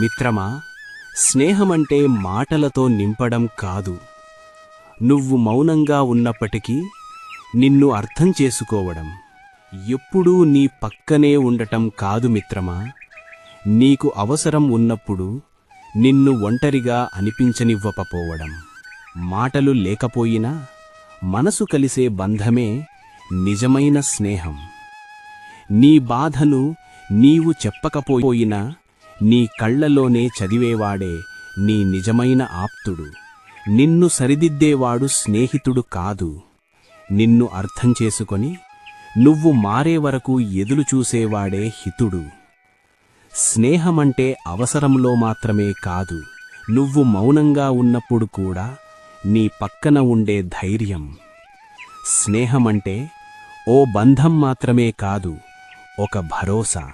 మిత్రమా, స్నేహమంటే మాటలతో నింపడం కాదు. నువ్వు మౌనంగా ఉన్నప్పటికీ నిన్ను అర్థం చేసుకోవడం. ఎప్పుడూ నీ పక్కనే ఉండటం కాదు మిత్రమా, నీకు అవసరం ఉన్నప్పుడు నిన్ను ఒంటరిగా అనిపించనివ్వకపోవడం. మాటలు లేకపోయినా మనసు కలిసే బంధమే నిజమైన స్నేహం. నీ బాధను నీవు చెప్పకపోయినా నీ కళ్ళలోనే చదివేవాడే నీ నిజమైన ఆప్తుడు. నిన్ను సరిదిద్దేవాడు స్నేహితుడు కాదు, నిన్ను అర్థం చేసుకొని నువ్వు మారే వరకు ఎదురు చూసేవాడే హితుడు. స్నేహమంటే అవసరంలో మాత్రమే కాదు, నువ్వు మౌనంగా ఉన్నప్పుడు కూడా నీ పక్కన ఉండే ధైర్యం. స్నేహమంటే ఓ బంధం మాత్రమే కాదు, ఒక భరోసా.